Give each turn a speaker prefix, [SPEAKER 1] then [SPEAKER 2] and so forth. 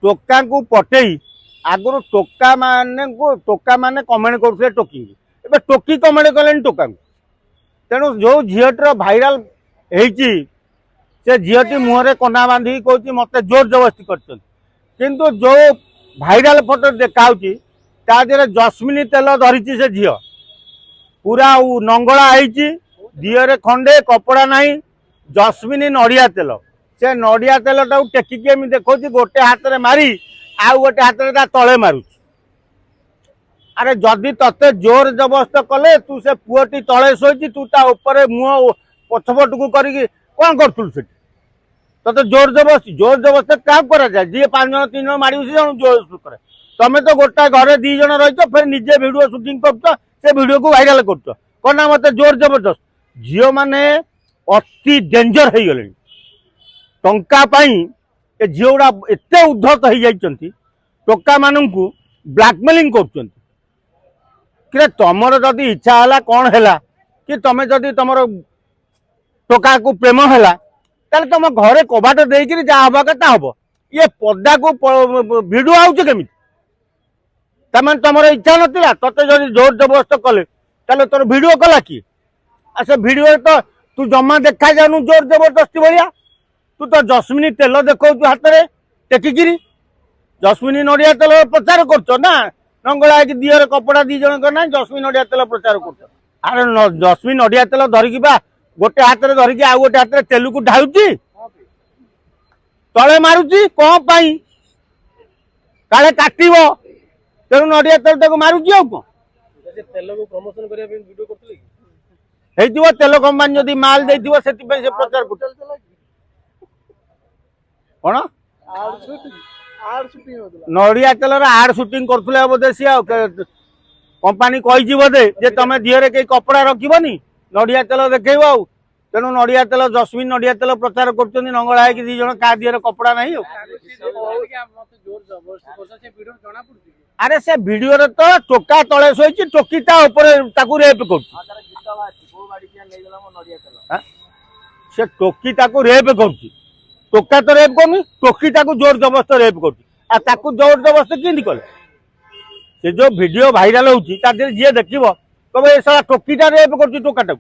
[SPEAKER 1] टोका को पटेई आगुरी टोका माने कमेंट करते टोकी ए टोकी कमेंट कले टोका तेणु जो झीटर भाइराल से झीटी मुहर कना बांधी कह मत जोर जबरदस्ती किंतु जो भाइराल फोटो देखा तादेह जस्मिन तेल धरी से झील पूरा नंगला दिहरे खंडे कपड़ा नहीं जस्मिन नड़िया तेल से नड़िया तेल टाक टेकिकी देखा गोटे हाथ में मारी आउ गोटे हाथ में तले मारू अरे जदि तते जोर जबरदस्त कले तू से पुअटी तले शोची तू ता ऊपर मुह पछपट को करी कौन करूँ तते जोर जबरदस्त क्या करा जाए जी 5 जन 3 जन मारी जन जोर करे तमें तो गोटा घरे 2 जन रही फिर निजे वीडियो शूटिंग कर से वीडियो को वायरल कर कौन ना मत जोर जबरदस्त झील मैंने अति डेंजर हो गले टंका झील गुड़ा एत उद्धत हो जाती टोका मान ब्लैकमेलिंग कर तुमर जदि इच्छा है कौन है कि तुम जदि तुम टोका को प्रेम है ताले तुम घरे कबाट देकर जहाँ हवा कथा हम ये पदा को भिडियो आमि तमें तुम इच्छा नाला ते जब जोर जबरदस्त कले ताले तोर भिडियो कला किए आ से भिडियो तो तू जमा देखा जानु जोर जबरदस्ती भाया तू तो जस्मिन तेल देखा हाथ में टेकिकी जस्मिन नड़िया तेल प्रचार कर ना नंगला दिहर कपड़ा 2 जन ना जस्मिन नड़िया तेल प्रचार कर अरे जस्मिन नड़िया तेल धरिकी बा गोटे हाथ में धरिकी आउ गोटे हाथ में तेल को ढाऊची तले मारुची कौन पाई काले काटव तेणु नड़िया तेल मारुची आ कौन
[SPEAKER 2] तेल को प्रमोशन करने वीडियो करते
[SPEAKER 1] तेल कंपानी जदि माल दे से प्रचार कर कौन नड़िया तेलर आड सुटिंग करते बोधे सी कंपानी कही बोधे जे तुम दिहरे कई कपड़ा रखनी नड़िया तेल देखेब आ तेणु नड़िया तेल जस्मिन नड़िया तेल प्रचार कर नंगला है 2 जन क्या दिहरे कपड़ा नहीं अरे से वीडियो रे तो टोका तले शोची टोकी रेप कर से टोकी रेप कर टोका तो रेप कर टोकी जोर जबरदस्त रेप कर जोर जबरदस्त केंदी कले से जो वीडियो भाइराल होची जी देखिबो कबे ए सारा टोकीटा रेप कर टोकाटा